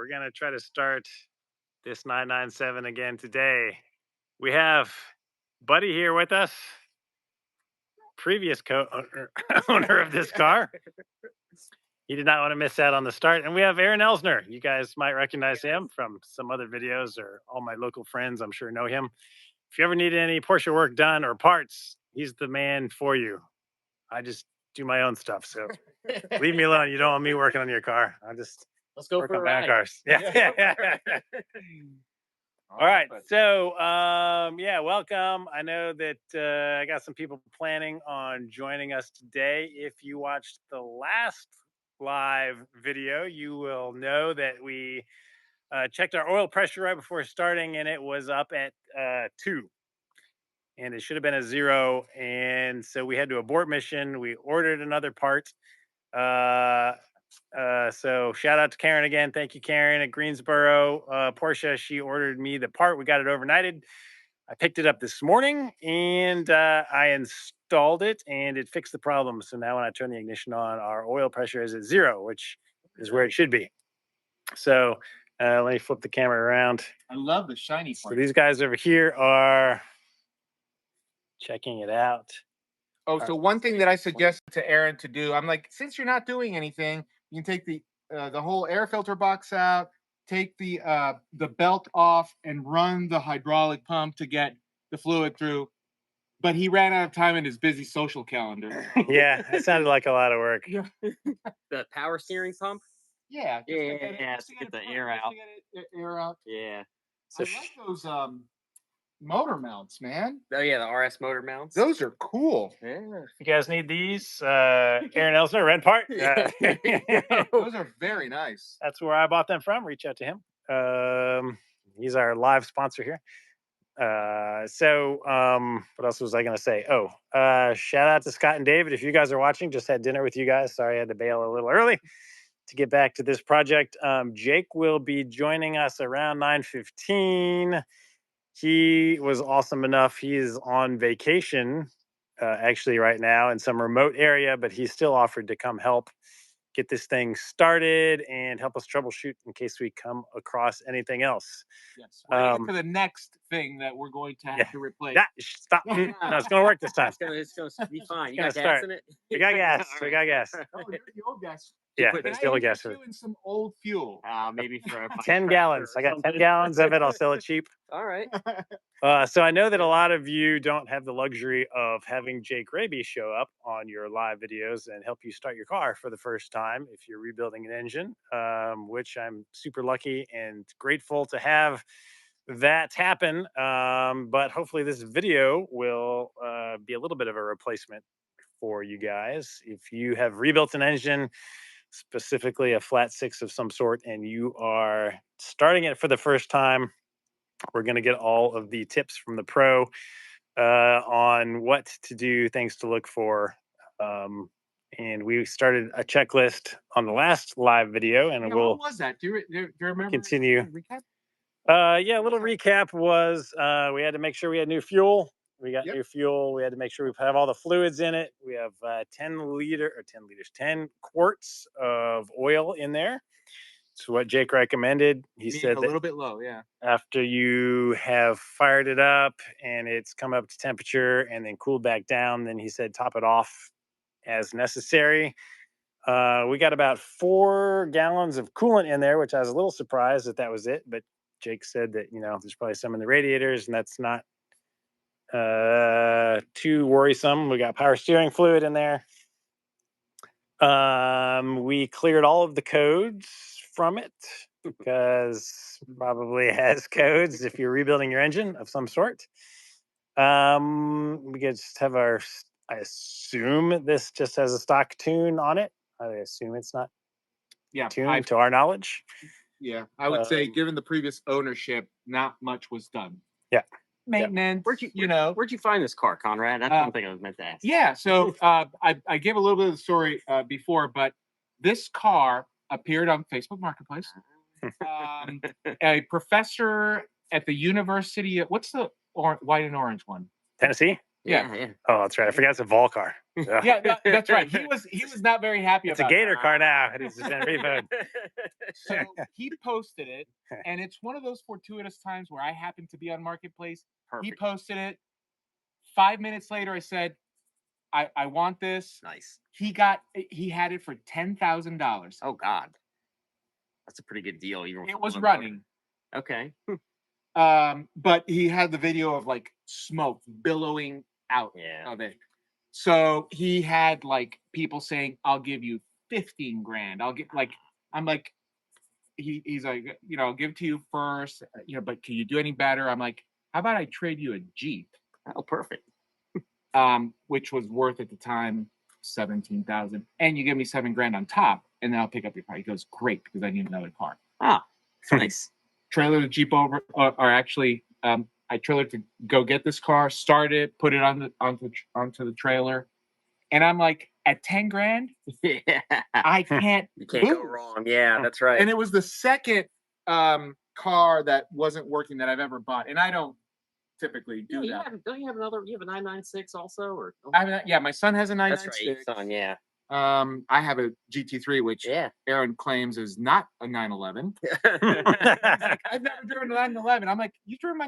we're going to try to start this 997 again today. We have Buddy here with us, previous owner of this car. He did not want to miss out on the start. And we have Aaron Elsner. You guys might recognize him from some other videos, or all my local friends, I'm sure, know him. If you ever need any Porsche work done or parts, he's the man for you. I just do my own stuff, so leave me alone. You don't want me working on your car. Let's go work for on a my ride. cars. Yeah. All right. So, yeah, welcome. I know that I got some people planning on joining us today. If you watched the last live video, you will know that we checked our oil pressure right before starting, and it was up at 2. And it should have been a 0. And so we had to abort mission. We ordered another part. So shout out to Karen again. Thank you, Karen at Greensboro. Porsche, she ordered me the part. We got it overnighted. I picked it up this morning and I installed it, and it fixed the problem. So now when I turn the ignition on, our oil pressure is at 0, which is where it should be. So let me flip the camera around. I love the shiny part. So these guys over here are checking it out. Oh, so one thing that I suggested to Aaron to do, I'm like, since you're not doing anything, you can take the whole air filter box out, take the belt off, and run the hydraulic pump to get the fluid through. But he ran out of time in his busy social calendar. Yeah, it sounded like a lot of work. Yeah. The power steering pump? Yeah. To get the air out. Air out. Yeah. So I like those motor mounts, man. Oh yeah, the RS motor mounts. Those are cool. Yeah. If you guys need these, Aaron Elsner, Red Part. Those are very nice. That's where I bought them from. Reach out to him. He's our live sponsor here. What else was I going to say? Shout out to Scott and David. If you guys are watching, just had dinner with you guys. Sorry, I had to bail a little early to get back to this project. Jake will be joining us around 9:15. He was awesome enough. He is on vacation, actually right now in some remote area, but he still offered to come help get this thing started and help us troubleshoot in case we come across anything else. Yes. We're going to the next thing that we're going to have to replace. Stop. No, it's going to work this time. It's going to be fine. You It's got gonna gas start. in it? We got gas. We got gas. Oh, you're the old gas. Yeah, Can there's I the old gas. interest you in some old fuel? Maybe for 10 gallons. I got 10 gallons of it. I'll sell it cheap. All right. So I know that a lot of you don't have the luxury of having Jake Raby show up on your live videos and help you start your car for the first time if you're rebuilding an engine, which I'm super lucky and grateful to have that happen. But hopefully this video will be a little bit of a replacement for you guys. If you have rebuilt an engine, specifically a flat 6 of some sort, and you are starting it for the first time, we're going to get all of the tips from the pro on what to do, things to look for. And we started a checklist on the last live video, and we'll. What was that? Do you remember? Continue. Recap? Yeah, a little recap was we had to make sure we had new fuel. We got new fuel. We had to make sure we have all the fluids in it. We have 10 quarts of oil in there. It's what Jake recommended. He said a little bit low, yeah. After you have fired it up and it's come up to temperature and then cooled back down, then he said top it off as necessary. We got about 4 gallons of coolant in there, which I was a little surprised that was it. But Jake said that, there's probably some in the radiators, and that's not too worrisome. We got power steering fluid in there. We cleared all of the codes from it because probably has codes if you're rebuilding your engine of some sort. We just have I assume this just has a stock tune on it. I assume it's not tuned to our knowledge. Yeah, I would say given the previous ownership, not much was done. Yeah. Maintenance. Where'd you find this car, Conrad? That's one thing I was meant to ask. Yeah, so I gave a little bit of the story before, but this car appeared on Facebook Marketplace. A professor at the university. What's the white and orange one? Tennessee. Yeah. Yeah. Oh, that's right. I forgot it's a Vol car. Ugh. Yeah, that's right. He was not very happy It's a about Gator that. car now. It's just been repoed. So he posted it, and it's one of those fortuitous times where I happened to be on Marketplace. He Perfect. posted it. 5 minutes later, I said, I want this. Nice. He had it for $10,000. Oh God, that's a pretty good deal. Even It for was one running. motor. Okay. But he had the video of like smoke billowing out Yeah. of it. So he had like people saying, "I'll give you 15 grand. I'll get like." I'm like, he's like, I'll give it to you first, but can you do any better? I'm like, how about I trade you a Jeep, Oh, perfect. which was worth at the time 17,000, and you give me 7 grand on top, and then I'll pick up your car. He goes, great, because I need another car. Ah, nice. Trailer the Jeep over, or actually, I trailered to go get this car, start it, put it onto the trailer, and I'm like, at 10 grand, Yeah. I can't. You can't go lose. wrong. Yeah, that's right. And it was the second car that wasn't working that I've ever bought, and I don't typically do that. Don't you have another? You have a 996 also, or? Yeah, my son has a That's 996. right, son. Yeah. I have a GT3, which Yeah. Aaron claims is not a 911. Like, I've never driven a 911. I'm like, you driven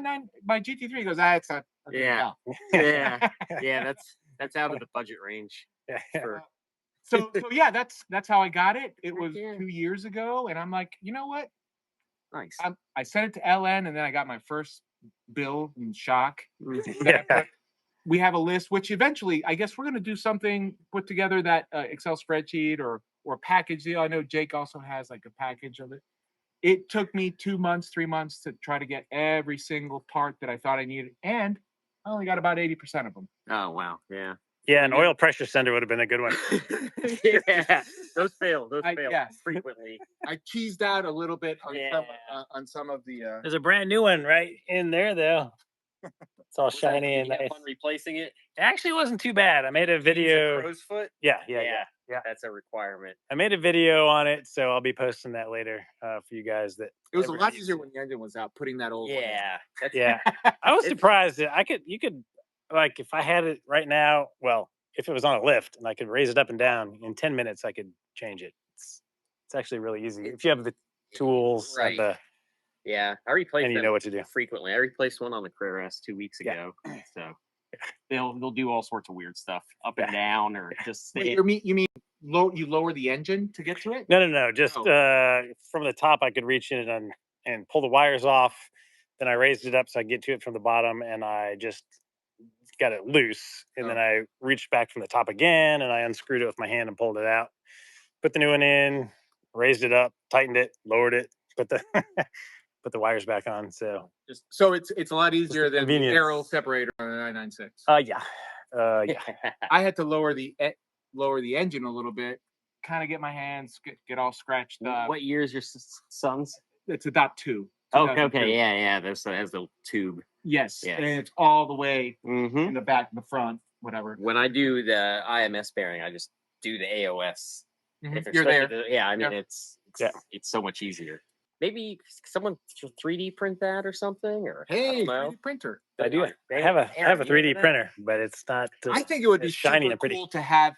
my GT3? He goes, it's not. Yeah. Yeah. Yeah. That's out of the budget range. For So yeah, that's how I got it. It was yeah. 2 years ago, and I'm like, you know what? Nice. I sent it to LN, and then I got my first bill and shock. Yeah. We have a list, which eventually, I guess we're going to do something, put together that Excel spreadsheet or package deal. I know Jake also has like a package of it. It took me 2 months, 3 months to try to get every single part that I thought I needed, and I only got about 80% of them. Oh wow. Yeah. Yeah, an oil pressure sender would have been a good one. Yeah. Those fail Yes. frequently. I cheesed out a little bit on Yeah. some of the. There's a brand new one right in there, though. It's all Was that- shiny did and you have nice. fun replacing it? It actually wasn't too bad. I made a Did you use a video. crow's foot? Yeah. That's a requirement. I made a video on it, so I'll be posting that later for you guys. That It was a ever lot needs easier it. when the engine was out, putting that old one in. Yeah. Yeah, I was surprised that you could, like, if I had it right now, well, if it was on a lift and I could raise it up and down in 10 minutes, I could change it. It's actually really easy if you have the tools, Right. Yeah, I replaced and you them know what to do. frequently. I replaced one on the Carrera S 2 weeks Yeah. ago. So they'll do all sorts of weird stuff up and down, or just Wait, you mean you lower the engine to get to it? No. Just from the top, I could reach in and pull the wires off. Then I raised it up so I could get to it from the bottom, and I just got it loose. And then I reached back from the top again, and I unscrewed it with my hand and pulled it out. Put the new one in, raised it up, tightened it, lowered it, put the put the wires back on. So it's a lot easier than the convenience. aero separator on the 996. Yeah. I had to lower the engine a little bit, kind of get my hands get all scratched up. What year is your son's? It's a .2. Oh, okay, yeah. There's the tube. Yes, Yes. and it's all the way Mm-hmm. in the back, the front, whatever. When I do the IMS bearing, I just do the AOS. Mhm. If You're there. yeah, I mean Yeah. it's so much easier. Maybe someone 3D print that or something, or I Hey, don't know. 3D printer. I do. I have a Aaron, you 3D into that? printer, but it's not. I think it would be it's shiny super and pretty. cool to have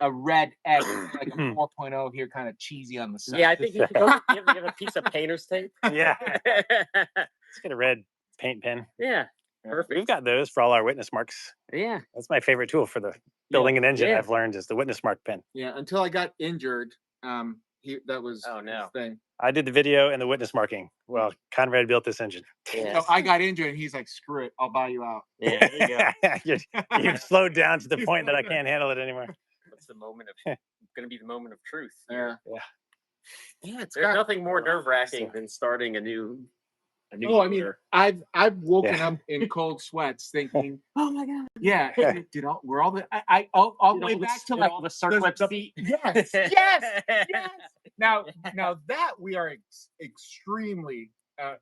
a red X, like a 4.0 here, kind of cheesy on the side. Yeah, I think you have a piece of painter's tape. Yeah. Let's get a red paint pen. Yeah, perfect. We've got those for all our witness marks. Yeah, That's my favorite tool for the building an engine. Yeah. I've learned is the witness mark pen. Yeah, until I got injured, that was Oh, no. his thing. I did the video and the witness marking. Well, Conrad built this engine. yeah. So I got injured, and he's like, "Screw it, I'll buy you out." Yeah, there you go. You've slowed down to the You point that I slowed down. can't handle it anymore. What's the moment of going to be the moment of truth? Yeah. Yeah, there's nothing more nerve wracking than starting a new. Oh, I mean, motor. I've woken Yeah. up in cold sweats thinking, Oh my god! yeah, we're all the all the way back to like all the circlip seat. yes, yes. Now that we are extremely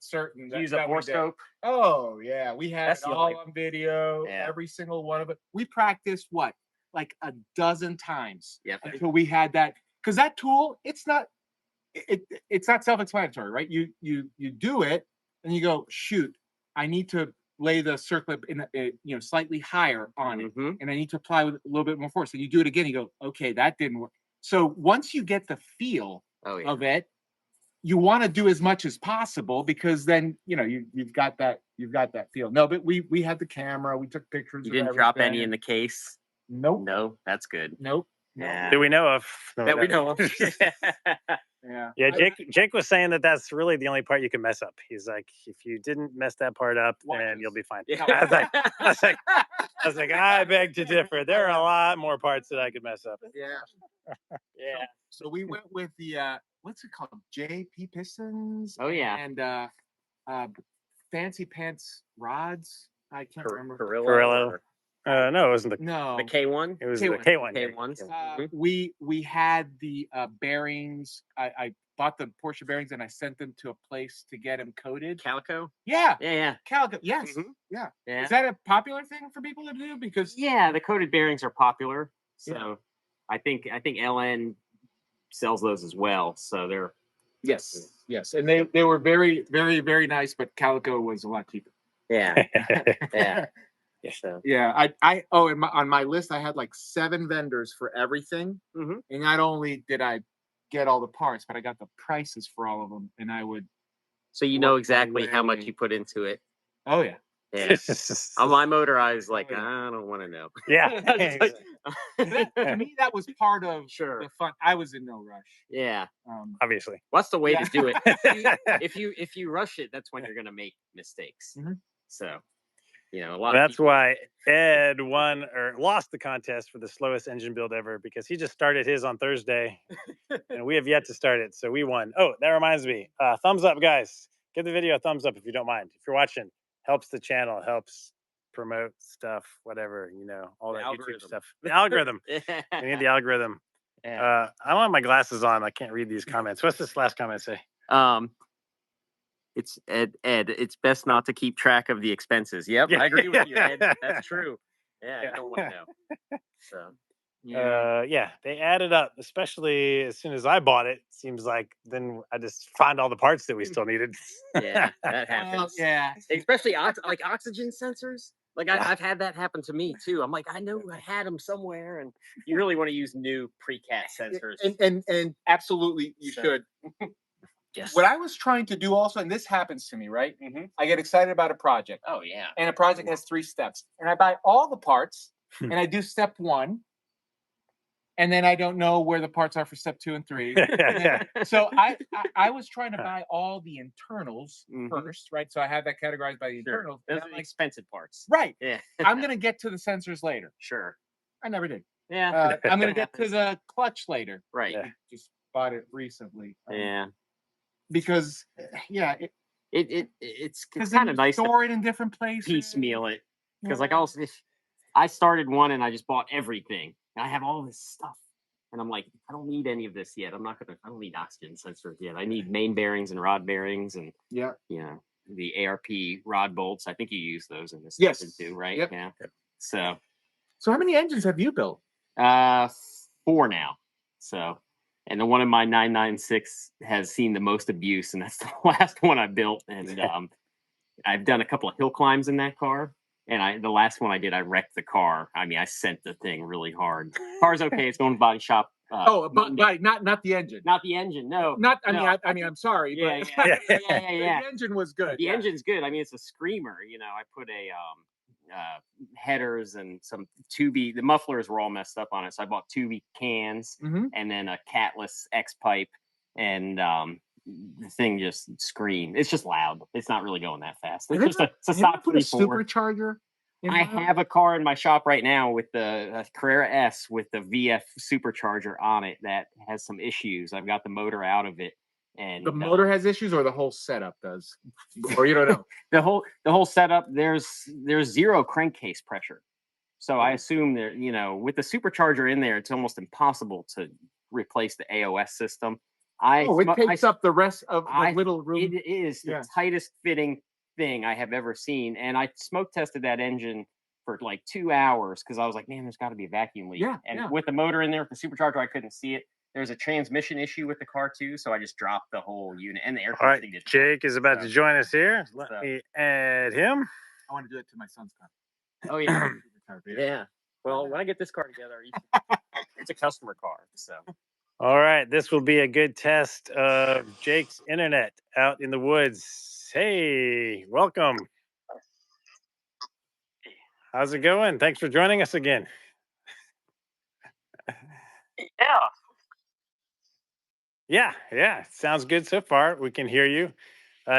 certain that Use a that we did. borescope. Oh yeah, we had That's it the all only- on video, Yeah. every single one of it. We practiced like a dozen times Yep. until we had that, because that tool, it's not self-explanatory, right? You do it and you go, shoot, I need to lay the circlip in slightly higher on it, Mhm. and I need to apply with a little bit more force. And you do it again, you go, okay, that didn't work. So once you get the feel Oh yeah. of it, you want to do as much as possible because then you've got that feel. No, but we had the camera, we took pictures. You of didn't drop any everything. in the case. Nope. No, that's good. Nope. Yeah. Do we know of? That we know of. Yeah. Yeah, Jake was saying that that's really the only part you can mess up. He's like, if you didn't mess that part up, then you'll be fine. Yeah. I was like, I beg to differ. There are a lot more parts that I could mess up. Yeah. Yeah. So we went with the what's it called? JP pistons. Oh yeah. And fancy pants rods. I can't remember. Carrillo. No, it wasn't No. The K1. It was K1. the K1. K1s. We had the bearings. I bought the Porsche bearings and I sent them to a place to get them coated. Calico. Yeah. Yeah. Calico. Yes. Mhm. Yeah. Yeah. Is that a popular thing for people to do? Because The coated bearings are popular. So I think LN sells those as well. So they're yes, and they were very, very, very nice, but Calico was a lot cheaper. yeah. So Yeah, on my list I had like 7 vendors for everything, Mhm. and not only did I get all the parts, but I got the prices for all of them, and I would. So you know exactly how much you put into it. Oh yeah. Yeah. On my motor, I was like, I don't want to know. Yeah. To me, that was part of Sure. the fun. I was in no rush. Yeah. Obviously. What's the way Yeah. to do it? If you rush it, that's when you're gonna make mistakes. Mhm. So, a lot. That's why Ed won or lost the contest for the slowest engine build ever because he just started his on Thursday, and we have yet to start it. So we won. Oh, that reminds me. Thumbs up, guys. Give the video a thumbs up if you don't mind. If you're watching, helps the channel, helps promote stuff, whatever, all The that YouTube algorithm. stuff. The algorithm. We need the algorithm. Yeah. I don't have my glasses on. I can't read these comments. What's this last comment say? It's Ed. It's best not to keep track of the expenses. Yep, Yeah. I agree with you, Ed. That's true. Yeah, Yeah. I don't want to know. So They added up, especially as soon as I bought it. Seems like then I just find all the parts that we still needed. yeah, that happens. Yeah. Especially like oxygen sensors. Like I've had that happen to me too. I'm like, I know I had them somewhere, and you really want to use new pre-cat sensors. And absolutely you should. Yes. What I was trying to do also, and this happens to me, right? Mm-hmm. I get excited about a project. Oh yeah. And a project has 3 steps. And I buy all the parts and I do step 1. And then I don't know where the parts are for step 2 and 3. So I was trying to buy all the internals first, right? So I have that categorized by the internals. Those are the expensive parts. Right. Yeah. I'm going to get to the sensors later. Sure. I never did. Yeah. I'm going to get to the clutch later. Right. Yeah. Just bought it recently. Yeah. Because it's because kind of nice to store it in different places. piecemeal it because I started one and I just bought everything. And I have all this stuff, and I'm like, I don't need any of this yet. I don't need oxygen sensors yet. I need main bearings and rod bearings and the ARP rod bolts. I think you use those in this engine too, right? Yep. Yeah. So how many engines have you built? 4 now. So. And the one in my 996 has seen the most abuse, and that's the last one I built. And I've done a couple of hill climbs in that car. And the last one I did, I wrecked the car. I mean, I sent the thing really hard. Car's okay; it's going to body shop. Right, not the engine. Not the engine. No, I mean, I'm sorry. Yeah, but yeah. The engine was good. The engine's good. I mean, it's a screamer. I put a headers and some tubey. The mufflers were all messed up on it, so I bought tubey cans and then a catless X pipe, and the thing just screamed. It's just loud. It's not really going that fast. It's just a stock 3.4 supercharger. I have a car in my shop right now with the Carrera S with the VF supercharger on it that has some issues. I've got the motor out of it. And the motor has issues, or the whole setup does, or you don't know. the whole setup. There's 0 crankcase pressure, so I assume that with the supercharger in there, it's almost impossible to replace the AOS system. It takes up the rest of the little room. It is the tightest fitting thing I have ever seen, and I smoke tested that engine for like 2 hours because I was like, man, there's got to be a vacuum leak. With the motor in there, with the supercharger, I couldn't see it. There's a transmission issue with the car too, so I just dropped the whole unit and the air conditioning. All right, Jake is about to join us here. Let me add him. I want to do it to my son's car. Oh yeah. Yeah. Well, when I get this car together, it's a customer car. So. All right, this will be a good test of Jake's internet out in the woods. Hey, welcome. How's it going? Thanks for joining us again. Yeah, sounds good so far. We can hear you.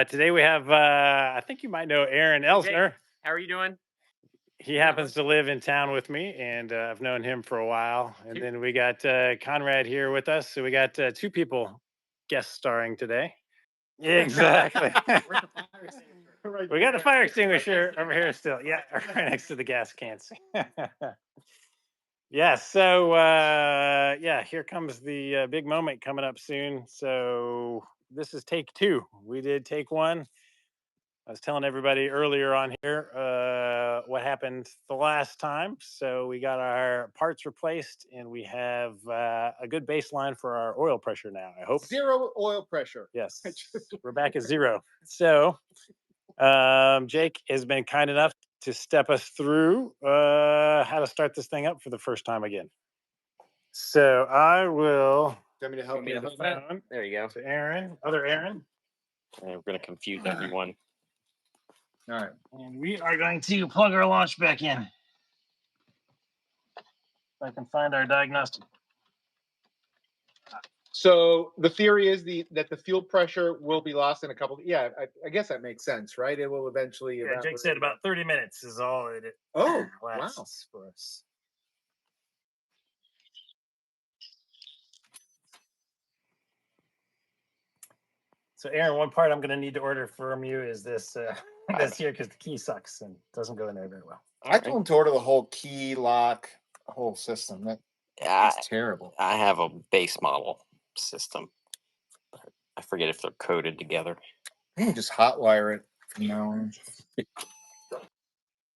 Today we have, I think you might know Aaron Elsner. How are you doing? He happens to live in town with me, and I've known him for a while. And then we got Conrad here with us. So we got two people guest starring today. Yeah, exactly. We got the fire extinguisher over here still. Yeah, right next to the gas cans. Yeah, so here comes the big moment coming up soon. So this is take two. We did take one. I was telling everybody earlier on here what happened the last time. So we got our parts replaced, and we have a good baseline for our oil pressure now, I hope. 0 oil pressure. Yes, we're back at 0. So Jake has been kind enough to step us through how to start this thing up for the first time again. So I will. Want me to help you? There you go. To Aaron, other Aaron. And we're going to confuse everyone. All right. And we are going to plug our launch back in. If I can find our diagnostic. So the theory is that the fuel pressure will be lost in a couple. Yeah, I guess that makes sense, right? It will eventually. Yeah, Jake said about 30 minutes is all it lasts for us. So Aaron, one part I'm going to need to order from you is this this here, because the key sucks and doesn't go in there very well. I told him to order the whole key lock, whole system. That's terrible. I have a base model system. I forget if they're coded together. You can just hotwire it from now on.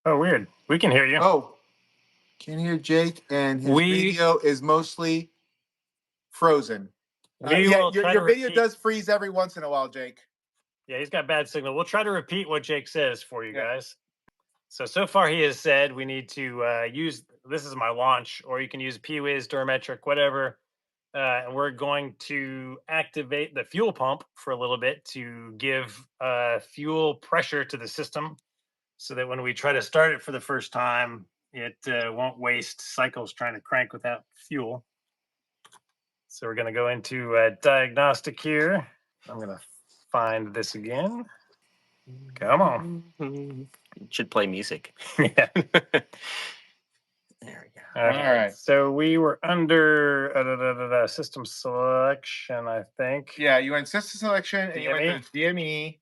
Oh, weird. We can hear you. Oh, can hear Jake, and his video is mostly frozen. Your video does freeze every once in a while, Jake. Yeah, he's got bad signal. We'll try to repeat what Jake says for you guys. So far he has said we need to use, this is my launch, or you can use P-Wiz, Durmetric, whatever. And we're going to activate the fuel pump for a little bit to give fuel pressure to the system so that when we try to start it for the first time, it won't waste cycles trying to crank without fuel. So we're going to go into diagnostic here. I'm going to find this again. Come on. It should play music. Yeah. There we go. All right. So we were under system selection, I think. Yeah, you went system selection, and you went to DME,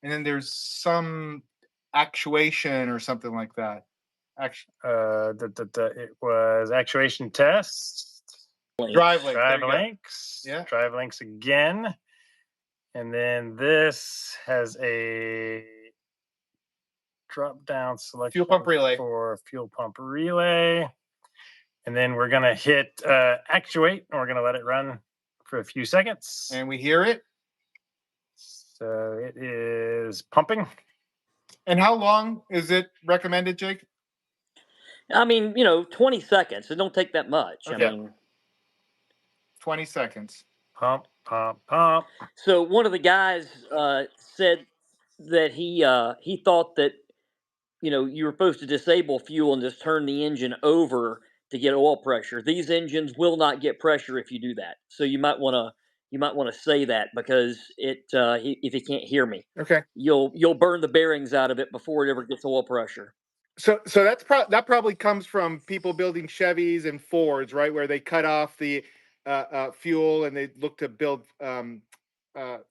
and then there's some actuation or something like that. It was actuation test. Drive links. Drive links. Yeah. Drive links again. And then this has a drop down selection fuel pump relay for fuel pump relay. And then we're going to hit actuate, and we're going to let it run for a few seconds. And we hear it. So it is pumping. And how long is it recommended, Jake? I mean, 20 seconds. It don't take that much. Okay. I mean, 20 seconds. Pump, pump, pump. So one of the guys said that he thought that, you were supposed to disable fuel and just turn the engine over to get oil pressure. These engines will not get pressure if you do that. So you might want to say that, because if you can't hear me, okay, you'll burn the bearings out of it before it ever gets oil pressure. So that probably comes from people building Chevys and Fords, right, where they cut off the fuel and they look to build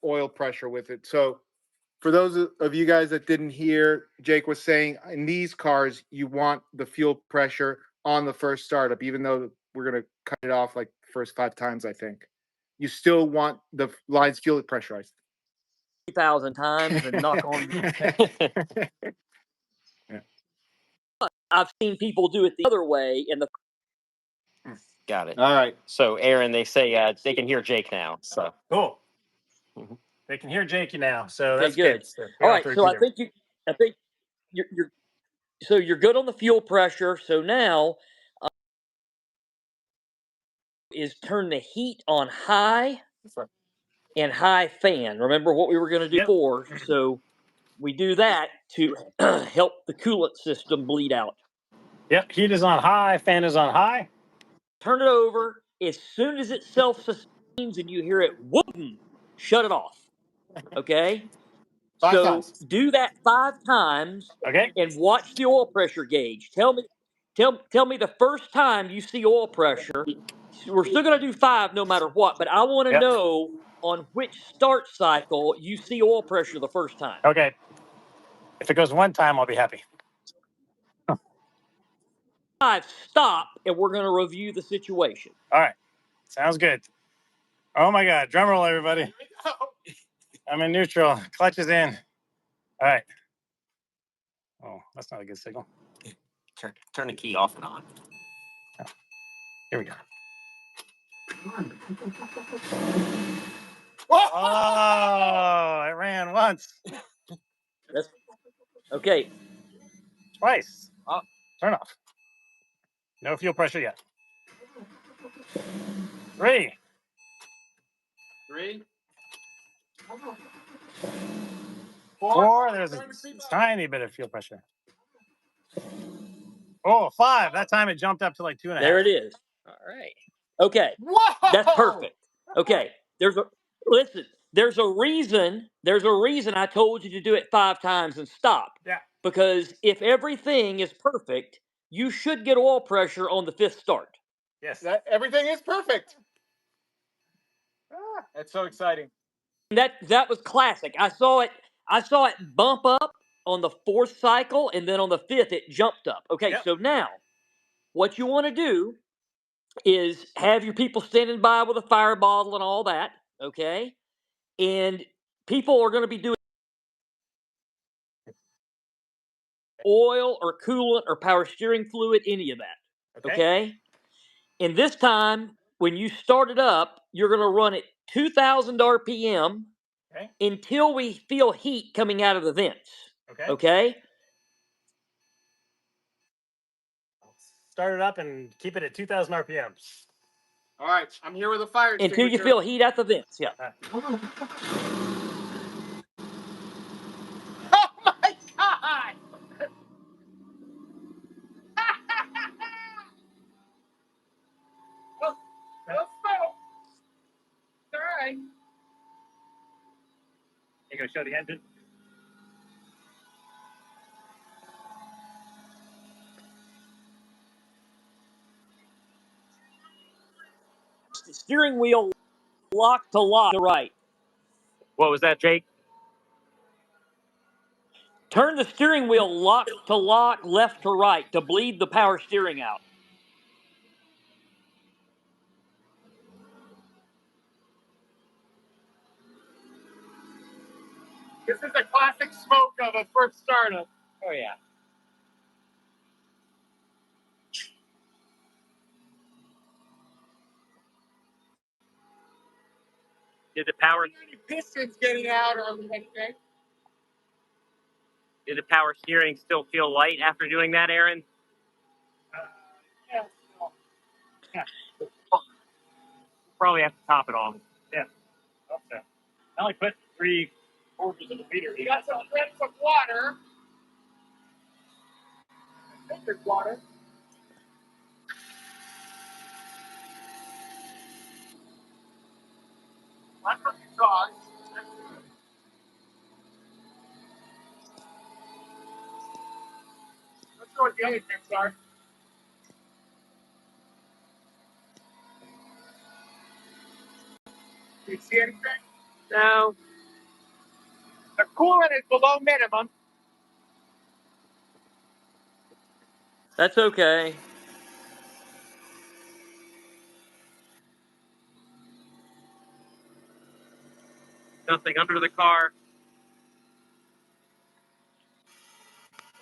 oil pressure with it. So for those of you guys that didn't hear, Jake was saying in these cars, you want the fuel pressure on the first startup, even though we're going to cut it off like the first 5 times, I think. You still want the lines fuel pressurized. 3,000 times and knock on. Yeah. I've seen people do it the other way, and the. Got it. All right. So, Aaron, they say they can hear Jake now. So cool. Mm-hmm. They can hear Jakey now. So that's good. good. All right. So I think you're good on the fuel pressure. So now is turn the heat on high and high fan. Remember what we were going to do before. So we do that to help the coolant system bleed out. Yep, heat is on high, fan is on high. Turn it over. As soon as it self-sustains and you hear it, whoom, shut it off. Okay? 5 So times. do that 5 times Okay. and watch the oil pressure gauge. Tell me the first time you see oil pressure. We're still going to do 5 no matter what, but I want to Yep. know on which start cycle you see oil pressure the first time. Okay. If it goes 1 time, I'll be happy. 5, stop, and we're going to review the situation. All right. Sounds good. Oh my God. Drum roll, everybody. I'm in neutral. Clutch is in. All right. Oh, that's not a good signal. Turn the key off and on. Here we go. Oh, it ran once. That's okay. Twice. Oh. Turn off. No fuel pressure yet. 3. 4. There's a tiny bit of fuel pressure. Oh, 5. That time it jumped up to like 2.5. There it is. All right. Okay. Whoa! That's perfect. Okay. There's a reason I told you to do it 5 times and stop. Yeah. Because if everything is perfect, you should get oil pressure on the 5th start. Yes. Everything is perfect. That's so exciting. And that was classic. I saw it bump up on the 4th cycle, and then on the 5th it jumped up. Okay, Yep. so now what you want to do is have your people standing by with a fire bottle and all that, okay? And people are going to be doing oil or coolant or power steering fluid, any of that, okay? And this time, when you start it up, you're going to run it 2,000 RPM until we feel heat coming out of the vents, okay? Start it up and keep it at 2,000 RPM. All right, I'm here with a fire Until extinguisher. you feel heat at the vents, yeah. Oh my God! Well, smoke. All right. You gonna show the engine? The steering wheel lock to lock to right. What was that, Jake? Turn the steering wheel lock to lock, left to right, to bleed the power steering out. This is a classic smoke of a first startup. Oh yeah. Did the power Any pistons getting out or anything? Did the power steering still feel light after doing that, Aaron? Yeah. Probably have to top it off. Yeah. Okay. I only put 3/4 of a liter. You got some drips of water. I think there's water. One from the exhaust. Let's go with the other drips are. Do you see anything? No. The coolant is below minimum. That's okay. Nothing under the car.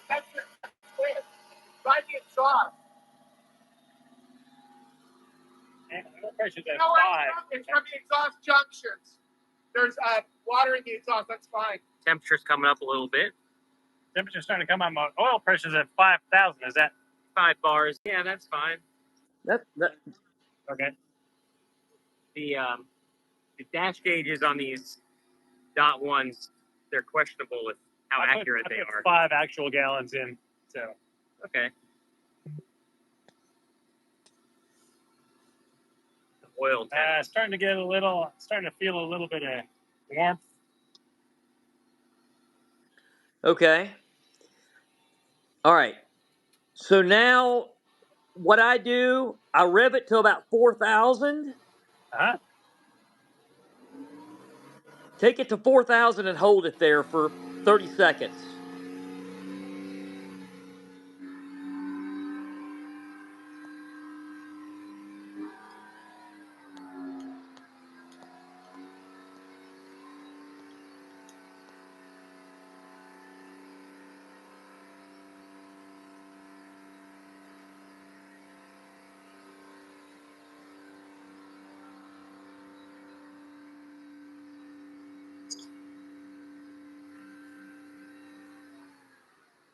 That's it. Try the exhaust. And the pressure's at You know 5. what? It's from the exhaust junctions. There's water in the exhaust. That's fine. Temperature's coming up a little bit. Temperature's starting to come on. My oil pressure's at 5,000. Is that 5 bars. Yeah, that's fine. That okay? The dash gauges on these dot ones, they're questionable with how accurate they are. 5 actual gallons in. So okay. The oil tank. starting to feel a little bit of warmth. Okay. All right. So now what I do, I rev it to about 4,000. Uh-huh. Take it to 4,000 and hold it there for 30 seconds.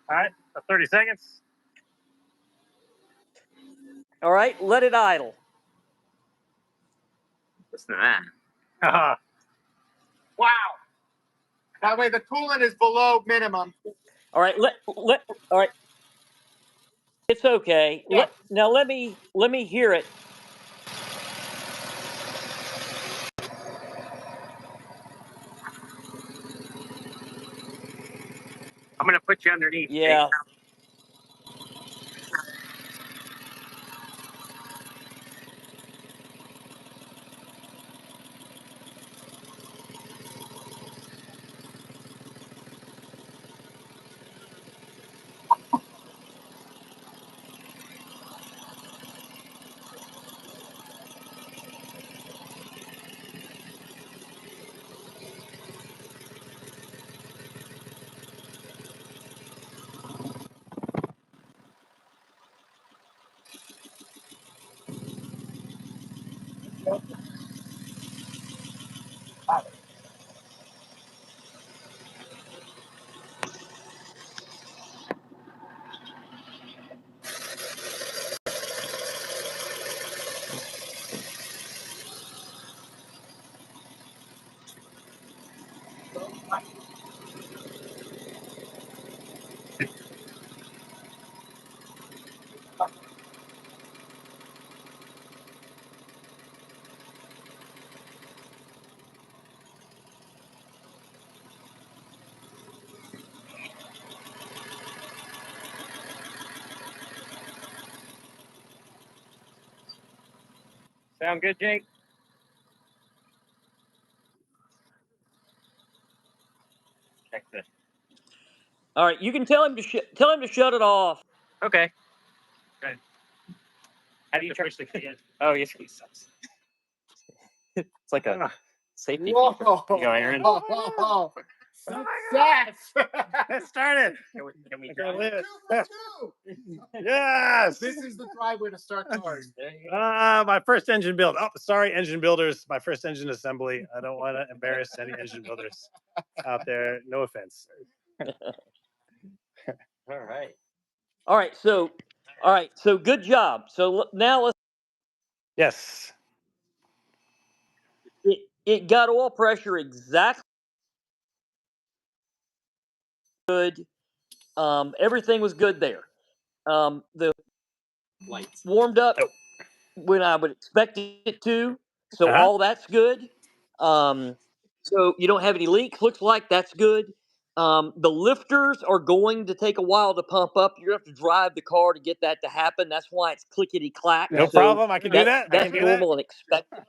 All right, 30 seconds. All right, let it idle. Listen to that. Wow. That way the coolant is below minimum. All right, all right. It's okay. Yeah. Now let me hear it. I'm gonna put you underneath. Yeah. Jake. Sound good, Jake? Check this. All right, you can tell him to shut it off. Okay. Okay. How do you push the key in? Oh, yes. It's like a safety Whoa. key. You go, Aaron. Oh, success. It started. Can we Okay, drive? Liz. 2 for 2. Yes. This is the driveway to start cars. My first engine build. Oh, sorry, engine builders. My first engine assembly. I don't want to embarrass any engine builders out there. No offense. All right. All right, so good job. So now let's. Yes. It got oil pressure exactly good. Everything was good there. The Lights. warmed up Oh. when I would expect it to. So Uh-huh. all that's good. So you don't have any leaks. Looks like that's good. The lifters are going to take a while to pump up. You're gonna have to drive the car to get that to happen. That's why it's clickety clack. No So problem. I can do that. I That's can do normal and expected.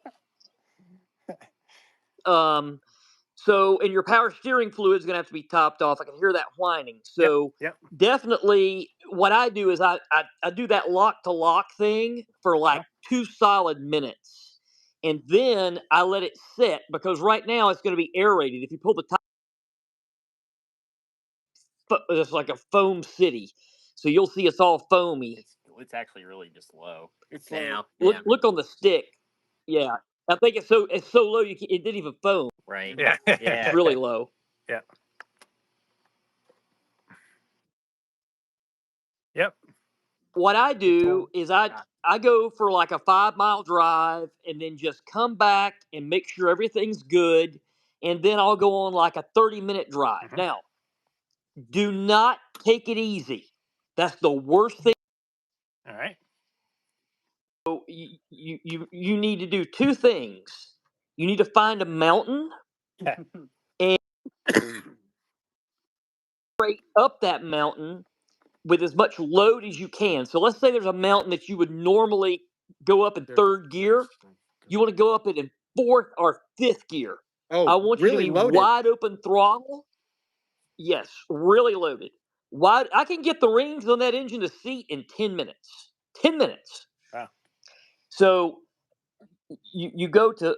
So, and your power steering fluid is going to have to be topped off. I can hear that whining. So, Yep. definitely, what I do is I do that lock to lock thing for like 2 solid minutes, and then I let it sit because right now it's going to be aerated. If you pull the top, it's like a foam city. So you'll see it's all foamy. It's actually really just low. It's now. Look on the stick. Yeah, I think it's so low it didn't even foam. Right. Yeah. It's really low. Yeah. Yep. What I do is I go for like a 5 mile drive and then just come back and make sure everything's good. And then I'll go on like a 30-minute drive. Mhm. Now, do not take it easy. That's the worst thing. All right. So you need to do two things. You need to find a mountain Yeah. and straight up that mountain with as much load as you can. So let's say there's a mountain that you would normally go up in third gear. You want to go up it in fourth or fifth gear. I Oh, want you to really be loaded. wide open throttle. Yes, really loaded. Wide. I can get the rings on that engine to seat in 10 minutes. 10 minutes. Wow. So you go to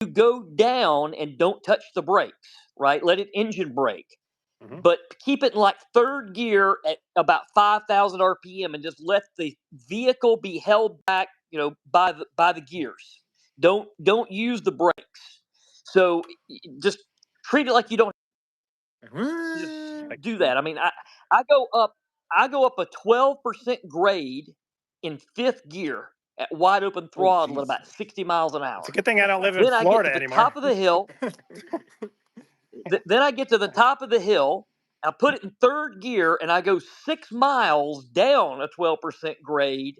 you go down and don't touch the brakes, right? Let it engine brake. Mhm. But keep it in like third gear at about 5,000 RPM and just let the vehicle be held back, by the gears. Don't use the brakes. So just treat it like you don't just do that. I mean, I go up a 12% grade in fifth gear at wide open throttle at about 60 miles an It's a hour. good thing I don't live in Then I get Florida to the anymore. top of the hill. Then I get to the top of the hill. I put it in third gear and I go 6 miles down a 12% grade.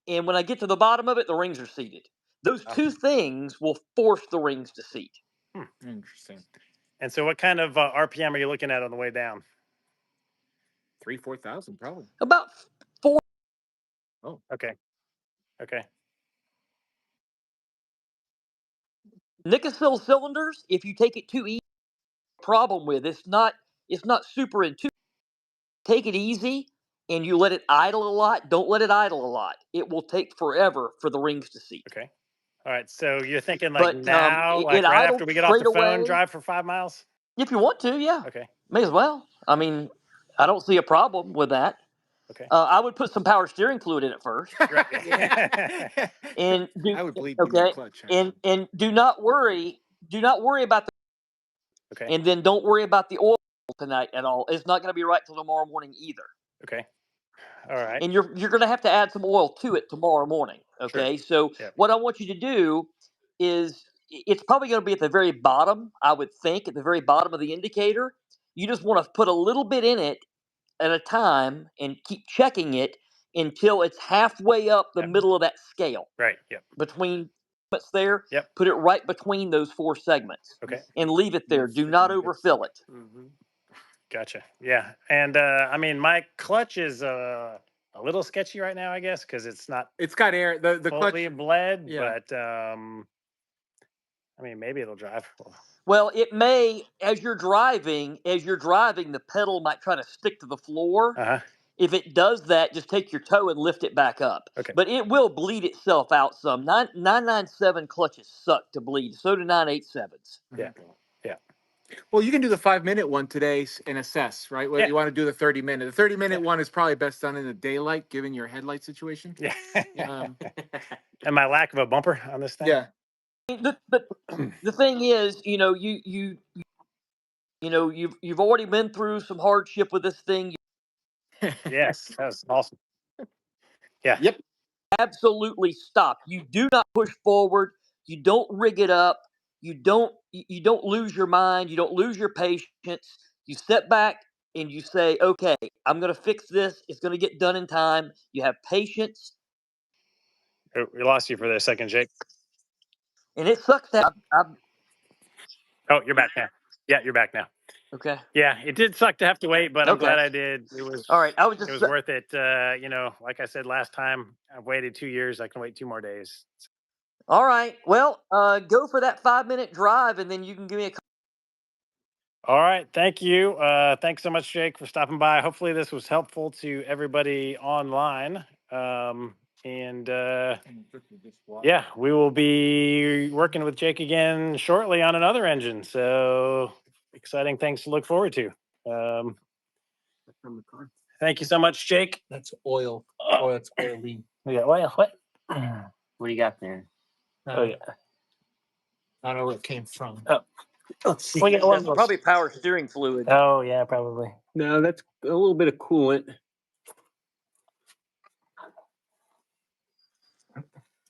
And when I get to the bottom of it, the rings are seated. Those Wow. two things will force the rings to seat. Interesting. And so, what kind of RPM are you looking at on the way down? 3,000-4,000 probably. About 4. Oh, okay. Okay. Nickel cylinders, if you take it too easy, problem with it's not super intuitive. Take it easy and you let it idle a lot. Don't let it idle a lot. It will take forever for the rings to seat. Okay. All right. So you're thinking like But now, it like right after idles we get off straight the phone, away. drive for 5 miles? If you want to, yeah. Okay. May as well. I mean, I don't see a problem with that. Okay. I would put some power steering fluid in it first. Right. And I would bleed through my clutch. and do not worry about the Okay. and then don't worry about the oil tonight at all. It's not going to be right till tomorrow morning either. Okay. All right. And you're going to have to add some oil to it tomorrow morning. Okay. So Yep. what I want you to do is it's probably going to be at the very bottom, I would think, at the very bottom of the indicator. You just want to put a little bit in it at a time and keep checking it until it's halfway up the Yep. middle of that scale. Right. Yep. Between segments there, Yep. put it right between those 4 segments. Okay. And leave it there. Do not overfill it. Mm-hmm. Gotcha. Yeah. And I mean, my clutch is a little sketchy right now, I guess, because it's not It's got air. The fully clutch. bled, Yeah. but I mean, maybe it'll drive. Well, it may, as you're driving, the pedal might try to stick to the floor. Uh-huh. If it does that, just take your toe and lift it back up. Okay. But it will bleed itself out some. 997 clutches suck to bleed. So do 987s. Yeah. Yeah. Well, you can do the 5-minute one today and assess, right? Well, Yeah. you want to do the 30-minute. The 30-minute one is probably best done in the daylight, given your headlight situation. Yeah. Um, And my lack of a bumper on this thing. yeah. But the thing is, you've already been through some hardship with this thing. Yes. That was awesome. Yeah. Yep. Absolutely stop. You do not push forward. You don't rig it up. You don't lose your mind. You don't lose your patience. You step back and you say, okay, I'm going to fix this. It's going to get done in time. You have patience. We lost you for a second, Jake. And it sucks that Oh, you're back now. Yeah, you're back now. okay. Yeah, it did suck to have to wait, but I'm Okay. glad I did. It was All right. it was worth it. Like I said last time, I've waited 2 years. I can wait 2 more days. All right. Well, go for that 5-minute drive, and then you can give me a call. All right. Thank you. Thanks so much, Jake, for stopping by. Hopefully this was helpful to everybody online. Yeah, we will be working with Jake again shortly on another engine. So exciting things to look forward to. Thank you so much, Jake. That's oil. Oh, that's oily. We got oil. What? What do you got there? Oh, yeah. I don't know where it came from. Oh. Let's see. We get one That's probably power steering fluid. Oh yeah, probably. No, that's a little bit of coolant.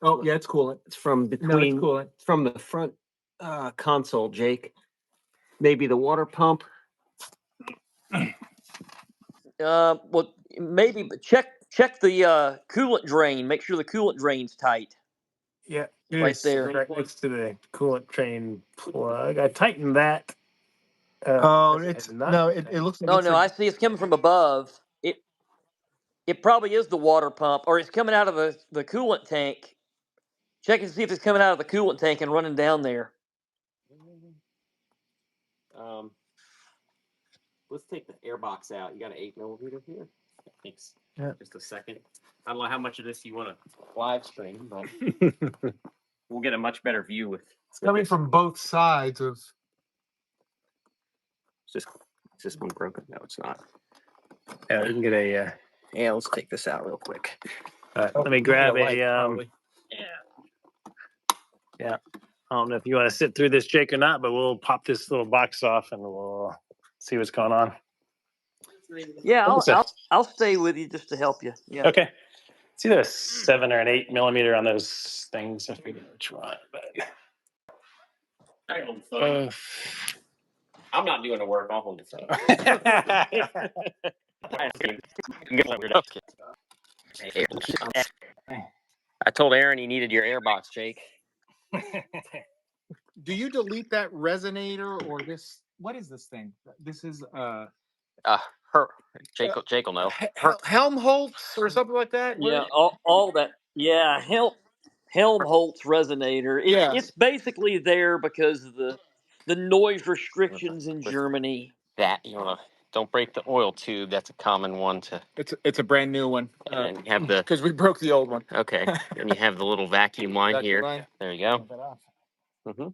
Oh, yeah, it's coolant. It's from No, it's between, coolant. from the front console, Jake. Maybe the water pump. Well, maybe, but check the coolant drain. Make sure the coolant drain's tight. Yeah, Right it's there. right next to the coolant train plug. I tightened that. Oh, because it's had not no. done It looks like Oh it's no, I see it's coming from above. It probably is the water pump, or it's coming out of the coolant tank. Check and see if it's coming out of the coolant tank and running down there. Let's take the air box out. You got an 8mm here? Thanks. Yeah. Just a second. I don't know how much of this you want to live stream, but we'll get a much better view with. It's coming from both sides of. Is this one broken? No, it's not. Yeah, we can get a. Yeah, let's take this out real quick. Let me grab a. Yeah. Yeah. I don't know if you want to sit through this, Jake, or not, but we'll pop this little box off and we'll see what's going on. Yeah, I'll stay with you just to help you. Yeah. Okay. It's either a 7 or an 8mm on those things. I forget which one. But I'm not doing the work. I'll hold it. I told Aaron he needed your airbox, Jake. Do you delete that resonator or this? What is this thing? This is Jake will know. Helmholtz or something like that. Yeah, all that. Yeah, Helmholtz resonator. Yeah. It's basically there because of the noise restrictions in Germany. That don't break the oil tube. That's a common one to. It's a brand new one. And then you have the. Because we broke the old one. Okay, and you have the little vacuum line Vacuum here. line. There you go. Turn that off. Mm-hmm.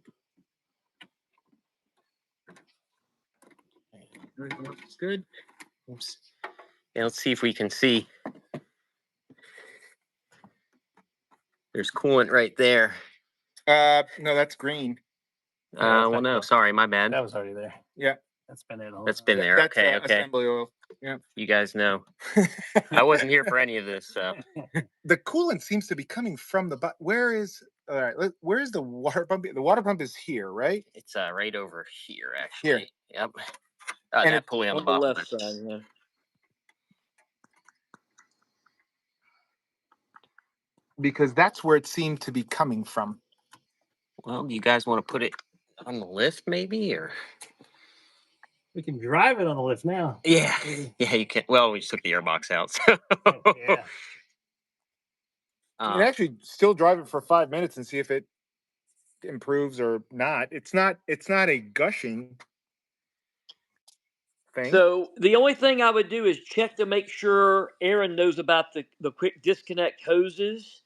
Everything looks good. Oops. Yeah, let's see if we can see. There's coolant right there. No, that's green. Well, no, sorry, my bad. that was already there. Yeah. That's been there the whole That's time. been there. That's Okay, okay. assembly oil. Yeah. You guys know. I wasn't here for any of this, so. The coolant seems to be coming from the where is all right? Where is the water pump? The water pump is here, right? It's right over here, actually. Here. Yep. And That it's pulley on the the bottom. left side. Yeah. Because that's where it seemed to be coming from. Well, do you guys want to put it on the lift, maybe, or? We can drive it on the lift now. Yeah, yeah, you can. Well, we just took the airbox out. So. Yeah. You can actually still drive it for 5 minutes and see if it improves or not. It's not a gushing thing. So the only thing I would do is check to make sure Aaron knows about the quick disconnect hoses.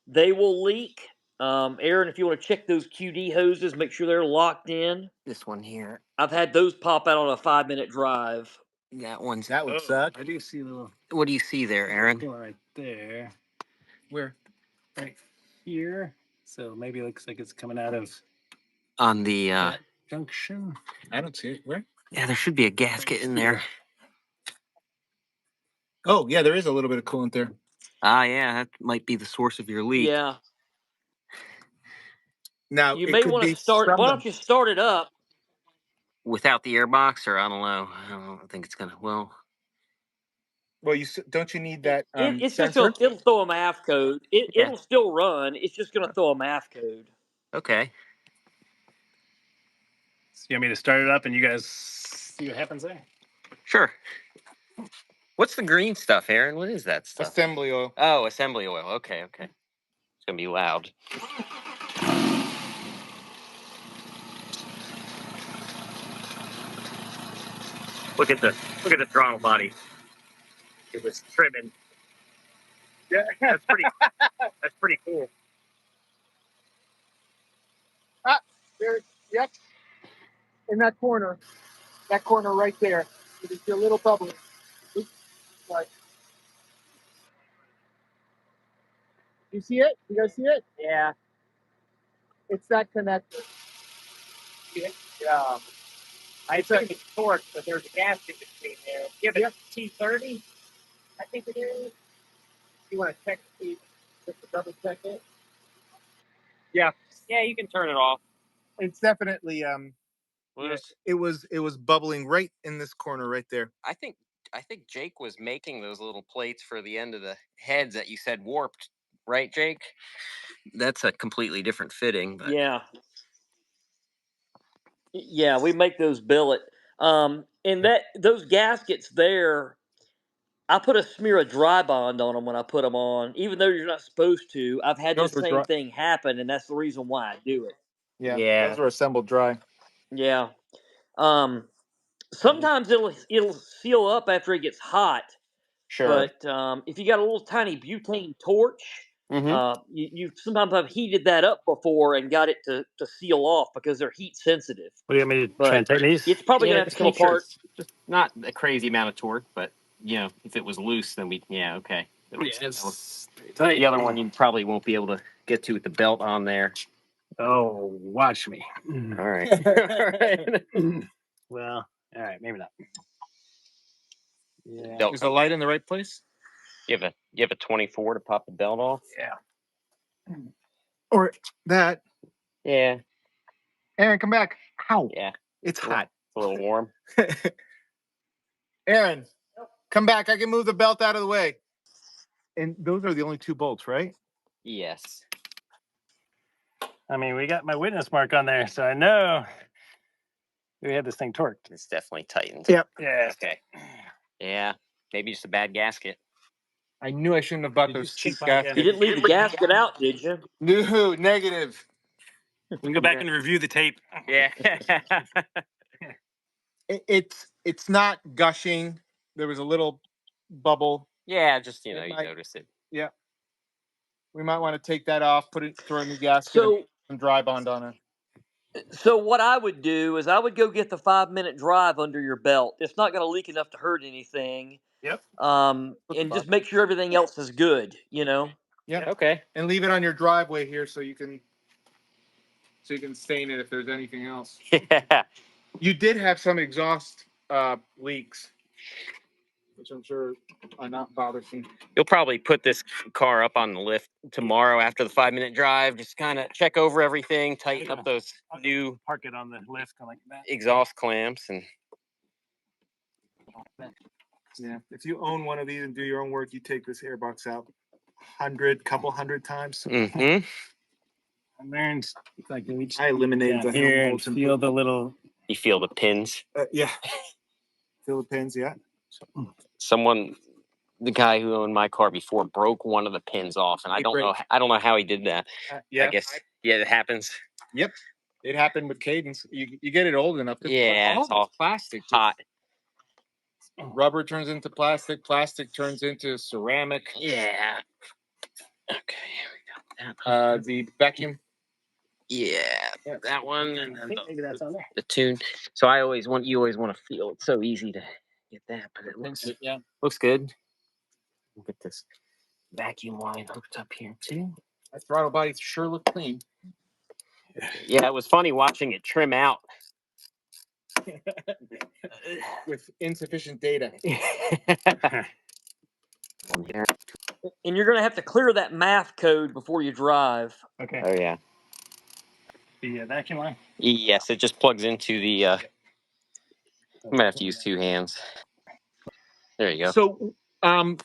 They will leak. Aaron, if you want to check those QD hoses, make sure they're locked in. This one here. I've had those pop out on a 5-minute drive. That one's. That would suck. I do see a little. What do you see there, Aaron? Right there. Where? Right here. So maybe it looks like it's coming out of On the. that junction. I don't see it. Where? Yeah, there should be a gasket in there. Oh, yeah, there is a little bit of coolant there. Yeah, that might be the source of your leak. Yeah. Now You it may could want to be start. from Why the- don't you start it up? Without the airbox, or I don't know. I don't think it's gonna. Well, Well, don't you need that It's just sensor? it'll throw a MAF code. Yeah. It'll still run. It's just gonna throw a MAF code. okay. So you want me to start it up and you guys see what happens there? Sure. What's the green stuff, Aaron? What is that stuff? Assembly oil. Oh, assembly oil. Okay, okay. It's gonna be loud. Look at the throttle body. It was trimming. Yeah, that's pretty cool. There, yep. In that corner right there. You can see a little bubble. Like, you see it? You guys see it? Yeah. It's that connector. Yeah. I took it torque, but there's a gasket between there. Give it T30, I think it is. You want to check the speed, just to double check it. Yeah. Yeah, you can turn it off. It's definitely it was bubbling right in this corner right there. I think Jake was making those little plates for the end of the heads that you said warped, right, Jake? That's a completely different fitting. But... Yeah. Yeah, we make those billet. And those gaskets there, I put a smear of dry bond on them when I put them on, even though you're not supposed to. I've had Those the were same dry. thing happen, and that's the reason why I do it. Yeah. Those were assembled dry. Yeah. Sometimes it'll seal up after it gets hot. Sure. But if you got a little tiny butane torch, Mm-hmm. you sometimes have heated that up before and got it to seal off because they're heat sensitive. What do you want me to But try and tighten these? it's probably gonna have to just come make sure apart. it's just not a crazy amount of torque, but if it was loose, then okay. It's tight. The other one you probably won't be able to get to with the belt on there. Oh, watch me. All right. All right. Well, all right, maybe not. Yeah. Belt Is the light in the right place? You have a 24 to pop the belt off. Yeah. Or that. Yeah. Aaron, come back. Ow. Yeah. It's hot. It's a little warm. Aaron, come back. I can move the belt out of the way. And those are the only two bolts, right? Yes. I mean, we got my witness mark on there, so I know we had this thing torqued. It's definitely tightened. Yep. Yeah. Okay. Yeah. Maybe just a bad gasket. I knew I shouldn't have bought those cheap You gaskets. didn't leave the gasket out, did you? No, negative. We can go back and review the tape. Yeah. It's not gushing. There was a little bubble. Yeah, just you might- notice it. Yeah. We might want to take that off, throw a new gasket, So and some dry bond on it. So what I would do is I would go get the 5-minute drive under your belt. It's not going to leak enough to hurt anything. Yep. And just make sure everything else is good. Yeah. Okay. And leave it on your driveway here so you can stain it if there's anything else. Yeah. You did have some exhaust leaks, which I'm sure are not bothersome. You'll probably put this car up on the lift tomorrow after the 5-minute drive. Just kind of check over everything, tighten up those new Park it on the lift, kind of like that. exhaust clamps, and Yeah. If you own one of these and do your own work, you take this airbox out couple hundred times. mm-hmm. And there's like each I eliminated the here and bolts and feel the little. You feel the pins. yeah. Feel the pins, yeah. The guy who owned my car before broke one of the pins off, and I don't know how he did that. Yeah. I guess it happens. Yep. It happened with Cadence. You get it old enough. Yeah, it's all plastic. Hot. Rubber turns into plastic. Plastic turns into ceramic. Yeah. Okay, we got that. The vacuum. Yeah, that one, and I then think maybe that's on there. the tune. So you always want to feel. It's so easy to get that, but it looks good. Look at this vacuum line hooked up here too. My throttle body sure look clean. Yeah, it was funny watching it trim out with insufficient data. And you're going to have to clear that math code before you drive. Okay. Oh yeah. The vacuum line. Yes, it just plugs into the. I'm gonna have to use two hands. There you go. So,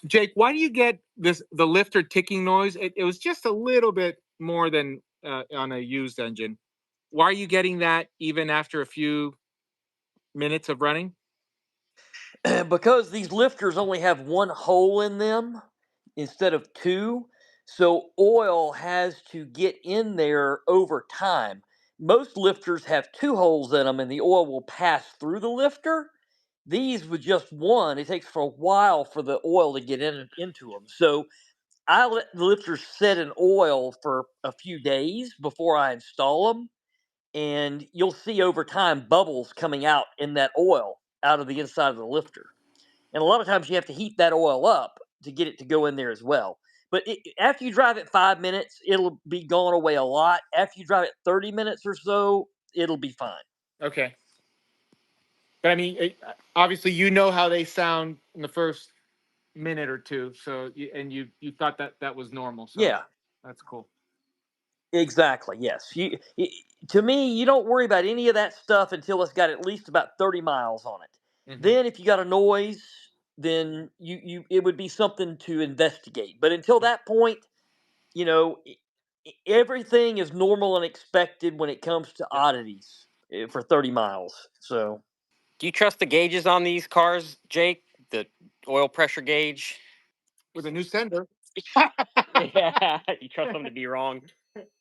Jake, why do you get the lifter ticking noise? It was just a little bit more than on a used engine. Why are you getting that even after a few minutes of running? Because these lifters only have one hole in them instead of two. So oil has to get in there over time. Most lifters have two holes in them and the oil will pass through the lifter. These with just one, it takes for a while for the oil to get into them. So I let the lifters sit in oil for a few days before I install them. And you'll see over time bubbles coming out in that oil out of the inside of the lifter. And a lot of times you have to heat that oil up to get it to go in there as well. But after you drive it 5 minutes, it'll be gone away a lot. After you drive it 30 minutes or so, it'll be fine. Okay. But I mean, obviously, you know how they sound in the first minute or two. So, you thought that was normal. So Yeah, that's cool. exactly. Yes. To me, you don't worry about any of that stuff until it's got at least about 30 miles on it. Mm-hmm. Then, if you got a noise, then it would be something to investigate. But until that point, you know, everything is normal and expected when it comes to oddities for 30 miles. So, Do you trust the gauges on these cars, Jake? The oil pressure gauge? With a new sender. Yeah, you trust them to be wrong.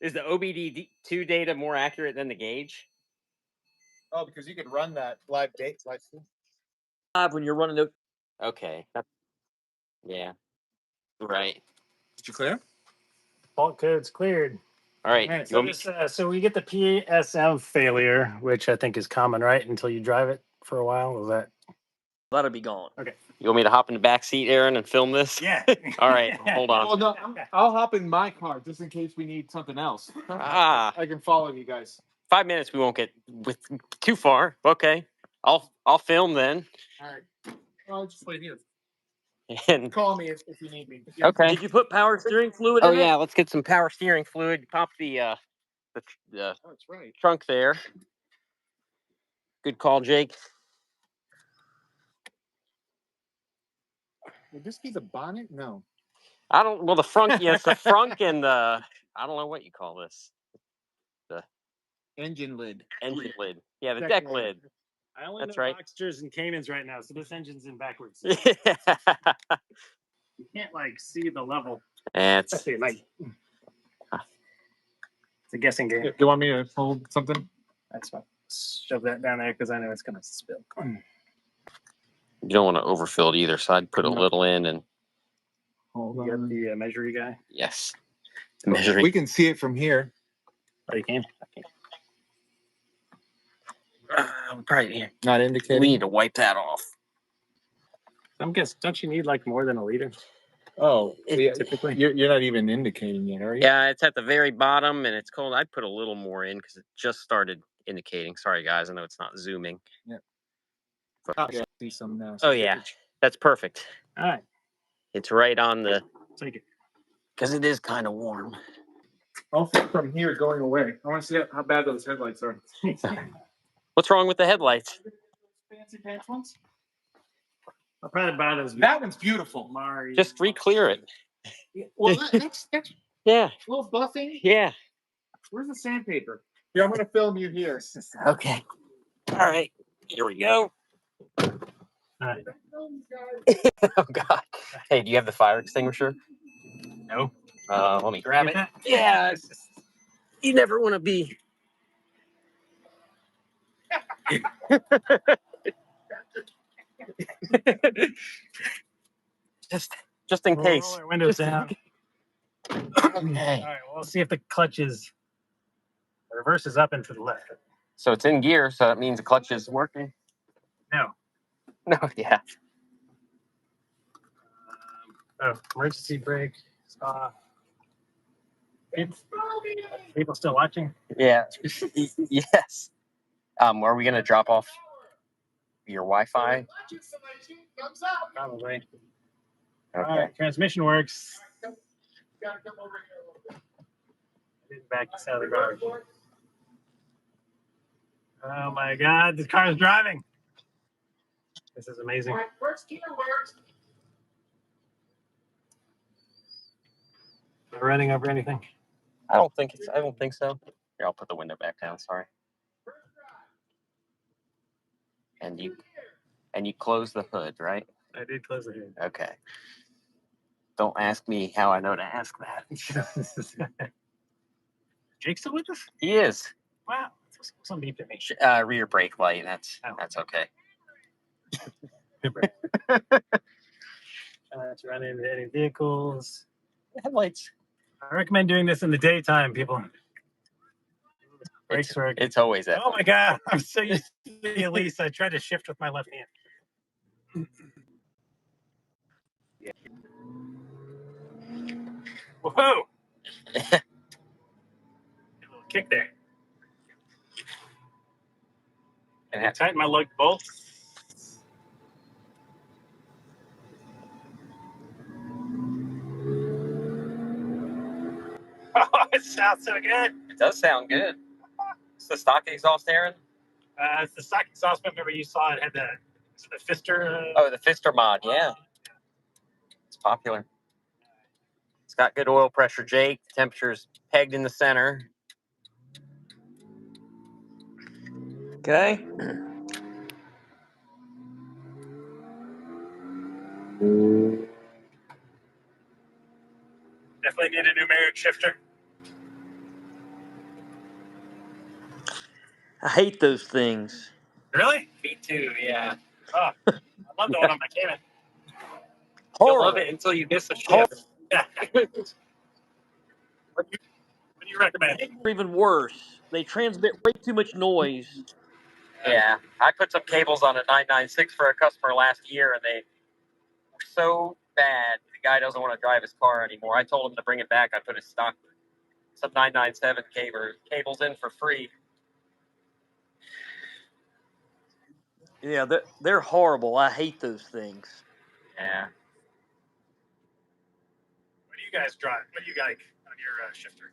Is the OBD2 data more accurate than the gauge? Oh, because you could run that live date. when you're running the Okay. Yeah. Right. Did you clear? Fault code's cleared. All right. Right, You want me- So we get the PSM failure, which I think is common, right? Until you drive it for a while. Is that that'll be gone. okay? You want me to hop in the back seat, Aaron, and film this? Yeah. All right. Hold on. Well, no, I'll hop in my car just in case we need something else. Ah, I can follow you guys. 5 minutes. We won't get too far. Okay. I'll film then. All right. I'll just wait here. And Call me if you need me. okay. Did you put power steering fluid Oh in yeah, it? let's get some power steering fluid. Pop the Oh, that's right. trunk there. Good call, Jake. Would this be the bonnet? No. I don't. Well, the front. Yes, the front and the. I don't know what you call this. The Engine lid. engine lid. Yeah, the Deck deck lid. lid. I only That's know right. Boxsters and Caymans right now, so this engine's in backwards. Yeah. You can't like see the level. It's Especially at night. It's a guessing game. You want me to hold something? That's fine. Shove that down there because I know it's gonna spill. you don't want to overfill it either, so I'd put a little in and Hold You got the measuring guy. yes, measuring. We can see it from here. Oh, you can. Right here. Not We indicating. need to wipe that off. I'm guessing. Don't you need like more than a liter? Oh, yeah, Typically. you're not even indicating it, are you? Yeah, it's at the very bottom and it's cold. I'd put a little more in because it just started indicating. Sorry, guys. I know it's not zooming. Yeah. But- Oh, yeah, I see some now. oh yeah, that's perfect. All right. It's right on the Take it. because it is kind of warm. I'll flip from here going away. I want to see how bad those headlights are. What's wrong with the headlights? Fancy pants ones? I'll probably buy those. That one's beautiful. Mari. Just re-clear it. Well, that's Yeah, a little buffing. yeah. Where's the sandpaper? Yeah, I'm going to film you here. Okay. All right. Here we go. All right. Oh God. Hey, do you have the fire extinguisher? No. Let me grab Get it. that? Yeah. You never want to be. just in We'll case. roll our windows down. Okay. All right. Well, we'll see if the clutch is the reverse is up and to the left. So it's in gear, so that means the clutch is working. No. No, yeah. Emergency brake is off. People still watching? Yeah. Yes. Are we gonna drop off your Wi-Fi? Probably. Okay. All right. Transmission works. Back to the garage. Oh my God! This car is driving. This is amazing. Am I running over anything? I don't think so. Here, I'll put the window back down. Sorry. And you close the hood, right? I did close the hood. Okay. Don't ask me how I know to ask that. Jake still with us? He is. Wow. Some beep at me. Rear brake light. That's okay. To run into any vehicles. Headlights. I recommend doing this in the daytime, people. Brakes work. It's always that. Oh my God! I'm so used to the Elise. I tried to shift with my left hand. Yeah. Whoa! A little kick there. And tighten my lug bolts. Oh, it sounds so good. It does sound good. It's the stock exhaust, Aaron? It's the stock exhaust. Remember you saw it had the Fister. Oh, the Fister mod, yeah. It's popular. It's got good oil pressure, Jake. The temperature's pegged in the center. Okay. Definitely need a numeric shifter. I hate those things. Really? Me too, yeah. Oh, I love the one on my Cayman. You'll Horrible. love it until you miss a shift. Yeah. What do you recommend? Even worse, they transmit way too much noise. Yeah. I put some cables on a 996 for a customer last year, and they were so bad. The guy doesn't want to drive his car anymore. I told him to bring it back. I put his stock, some 997 cables in for free. Yeah, they're horrible. I hate those things. Yeah. What do you guys drive? What do you like on your shifter?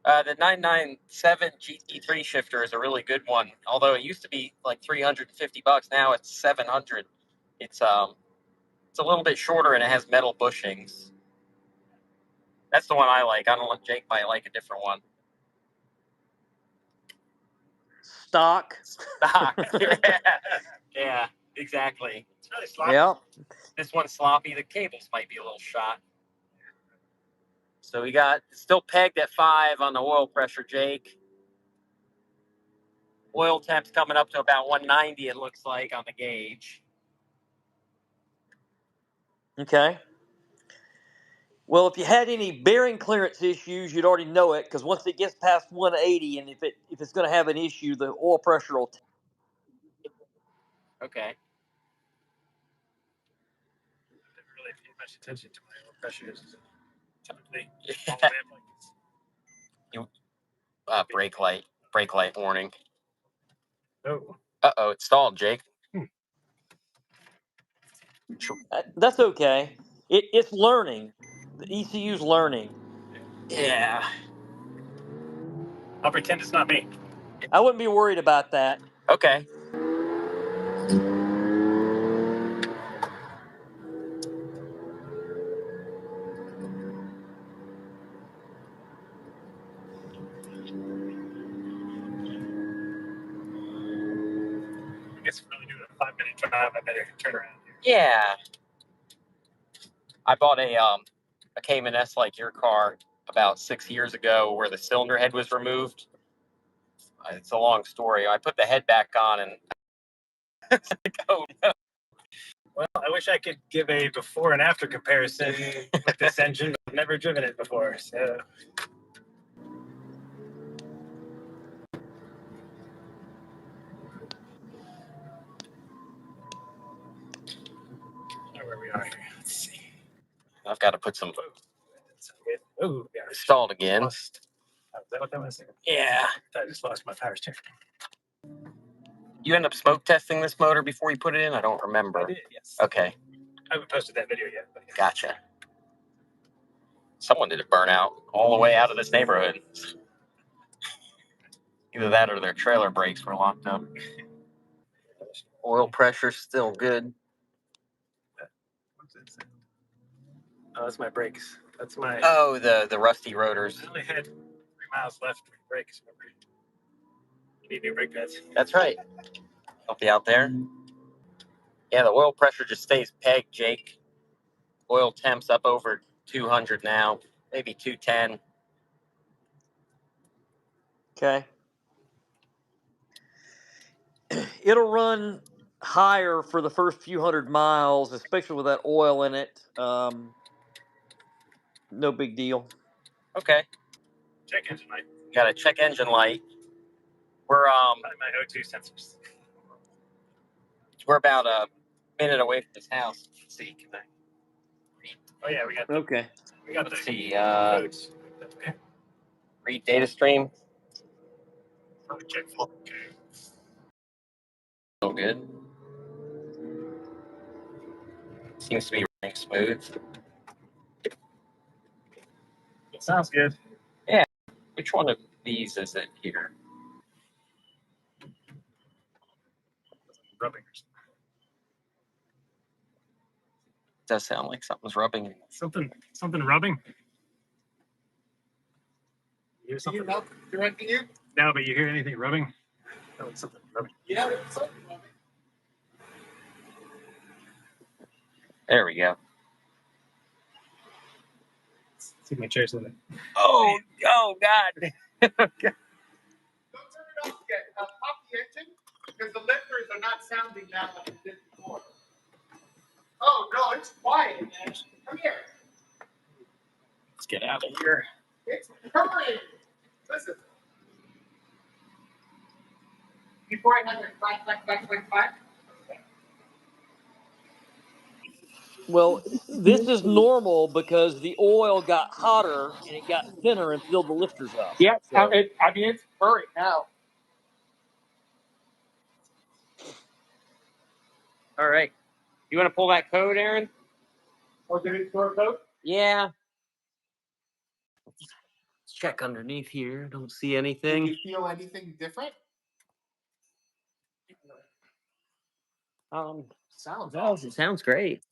The 997 GT3 shifter is a really good one. Although it used to be like $350, now it's $700. It's a little bit shorter and it has metal bushings. That's the one I like. I don't know if Jake might like a different one. Stock. Stock. Yeah, exactly. It's really sloppy. Yeah. This one's sloppy. The cables might be a little shot. So we got still pegged at 5 on the oil pressure, Jake. Oil temp's coming up to about 190, it looks like, on the gauge. Okay. Well, if you had any bearing clearance issues, you'd already know it, because once it gets past 180, and if it's going to have an issue, the oil pressure will. Okay. I didn't really pay much attention to my oil pressures. Typically, all the way up like this. Brake light warning. Oh. Uh-oh, it stalled, Jake. That's okay. It's learning. The ECU's learning. Yeah. I'll pretend it's not me. I wouldn't be worried about that. Okay. I guess we're really doing a 5-minute drive. I better turn around here. Yeah. I bought a Cayman S like your car about 6 years ago where the cylinder head was removed. It's a long story. I put the head back on and it's like, oh no. Well, I wish I could give a before and after comparison with this engine, but I've never driven it before, so. I know where we are here. Let's see. I've got to put some Oh, yeah. stalled again. Oh, is that what that was? Yeah. I just lost my power steering. You end up smoke testing this motor before you put it in? I don't remember. I did, yes. Okay. I haven't posted that video yet. But yeah. Gotcha. Someone did a burnout all the way out of this neighborhood. Either that or their trailer brakes were locked up. Oil pressure's still good. What's that sound? Oh, that's my brakes. That's my. Oh, the rusty rotors. I only had 3 miles left for brakes. Remember? You need new brake pads. That's right. Help you out there. Yeah, the oil pressure just stays pegged, Jake. Oil temps up over 200 now, maybe 210. Okay. It'll run higher for the first few hundred miles, especially with that oil in it. No big deal. Okay. Check engine light. Got to check engine light. We're My O2 sensors. we're about a minute away from this house. Let's see, can I read? Oh yeah, we got. Okay. We got Let's the see. codes. That's okay. Read data stream. Check full. Okay. So good. Seems to be running smooth. It sounds good. Yeah. Which one of these is it here? Rubbing. Does sound like something's rubbing. Something rubbing. You hear something? Directing you? No, but you hear anything rubbing? Oh, it's something rubbing. Yeah, it's something rubbing. There we go. See my chair's in it. Oh God. Don't turn it off yet. Pop the engine because the lifters are not sounding now like it did before. Oh no, it's quiet, man. Come here. Let's get out of here. It's purring. Listen. Before I had your clack. Well, this is normal because the oil got hotter and it got thinner and filled the lifters up. Yeah, So, I mean it's purring now. All right. You want to pull that code, Aaron? Or did it throw a coat? Yeah. Let's check underneath here. Don't see Did anything. you feel anything different? Sounds great.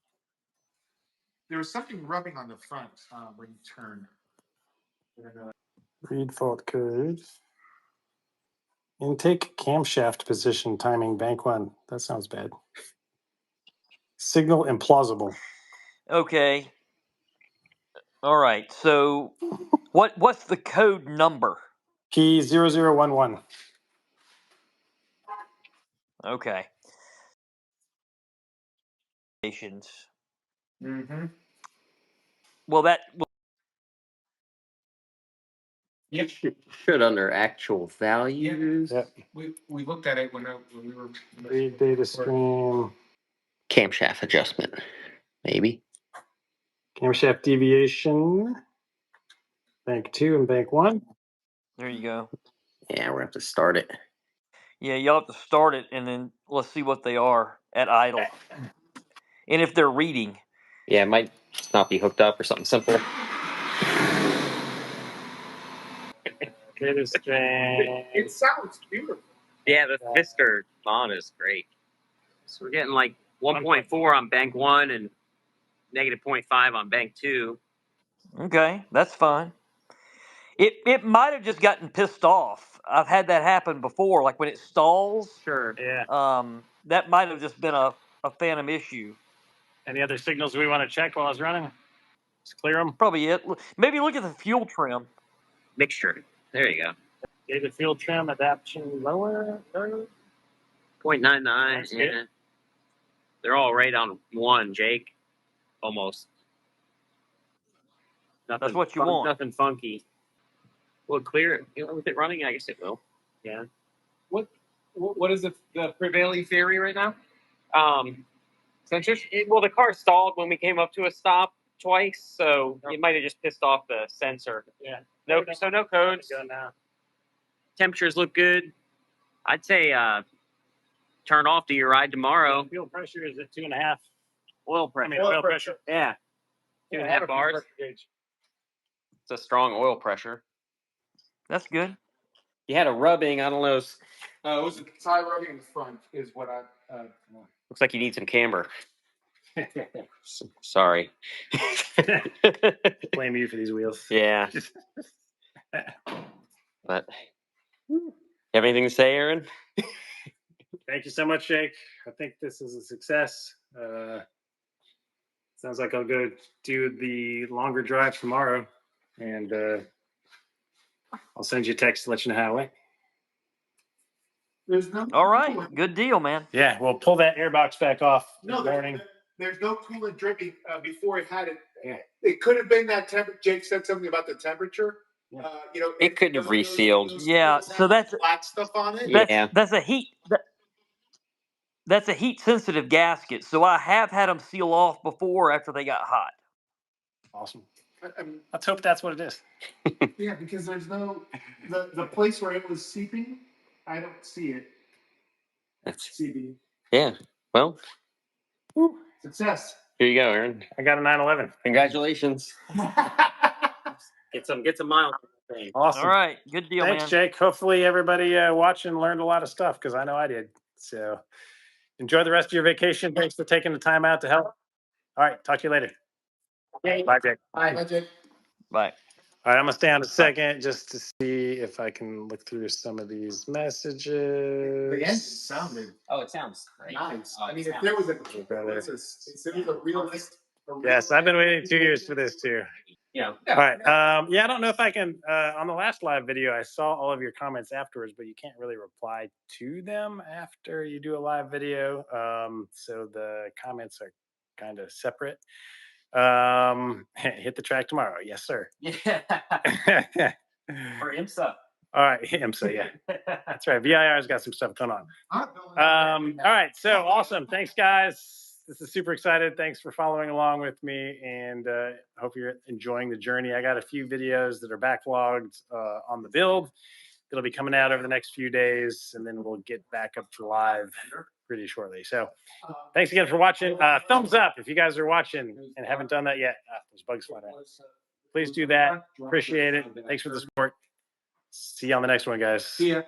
There was something rubbing on the front when you turned. Read fault code. Intake camshaft position timing bank 1. That sounds bad. Signal implausible. okay. All right. So, what's the code number? P0011. Okay. Mm-hmm. Well, Yep. Should under actual values. Yep. We looked at it when we were Read data stream. Camshaft adjustment, maybe. Camshaft deviation. Bank 2 and bank 1. there you go. Yeah, we're gonna have to start it. Yeah, y'all have to start it and then let's see what they are at idle, and if they're reading. Yeah, it might not be hooked up or something simple. Data stream. It sounds beautiful. Yeah, the Fisker on is great. So we're getting like 1.4 on bank 1 and negative 0.5 on bank 2. Okay, that's fine. It might have just gotten pissed off. I've had that happen before, like when it stalls. Sure. Yeah. That might have just been a phantom issue. Any other signals we want to check while I was running? Just clear them. Probably it. Maybe look at the fuel trim. Mixture. There you go. Data fuel trim adaptation lower. 0.99. That's Yeah. good. They're all right on 1, Jake. Almost. Nothing, That's what you want. Nothing funky. Will it clear it? With it running, I guess it will. Yeah. What is the prevailing theory right now? Sensors? Well, the car stalled when we came up to a stop twice, so it might have just pissed off the sensor. Yeah. No codes. Go now. Temperatures look good. I'd say turn off to your ride tomorrow. Fuel pressure is at 2.5. Oil pressure. Oil pressure. Yeah. 2.5 bars. It's a strong oil pressure. That's good. You had a rubbing. I don't know. It was a tie rubbing in the front is what I. Looks like you need some camber. Sorry. Blame you for these wheels. Yeah. But you have anything to say, Aaron? Thank you so much, Jake. I think this is a success. Sounds like I'll go do the longer drive tomorrow, and I'll send you a text to let you know how it went. There's no. All right, good deal, man. Yeah, we'll pull that airbox back off No, this morning. there's no coolant dripping before it had it. Yeah. It could have been that temperature. Jake said something about the temperature. Yeah. It could have resealed. Yeah, so that's black stuff on it. Yeah. That's a heat. That's a heat sensitive gasket. So I have had them seal off before after they got hot. Awesome. Let's hope that's what it is. Yeah, because there's no the place where it was seeping. I don't see it. That's yeah. Well, Success. here you go, Aaron. I got a 911. Congratulations. Get some miles. Awesome. All right, good deal, Thanks, man. Jake. Hopefully everybody watching learned a lot of stuff because I know I did. So enjoy the rest of your vacation. Thanks for taking the time out to help. All right, talk to you later. Bye, Jake. Bye, Jake. Bye. All right, I'm gonna stay on a second just to see if I can look through some of these messages. The end sounded Oh, it sounds great. nice. Oh, I it mean, if sounds there was a, better. if it was a realist. Yes, I've been waiting 2 years for this too. Yeah. All right. Yeah, I don't know if I can. On the last live video, I saw all of your comments afterwards, but you can't really reply to them after you do a live video. So the comments are kind of separate. Hit the track tomorrow. Yes, sir. Yeah. For IMSA. All right, IMSA, yeah. That's right. VIR's got some stuff going on. All right, so awesome. Thanks, guys. This is super excited. Thanks for following along with me, and I hope you're enjoying the journey. I got a few videos that are backlogged on the build. It'll be coming out over the next few days, and then we'll get back up to live pretty shortly. So thanks again for watching. Thumbs up if you guys are watching and haven't done that yet. There's bugs flying around. Please do that. Appreciate it. Thanks for the support. See you on the next one, guys. See ya.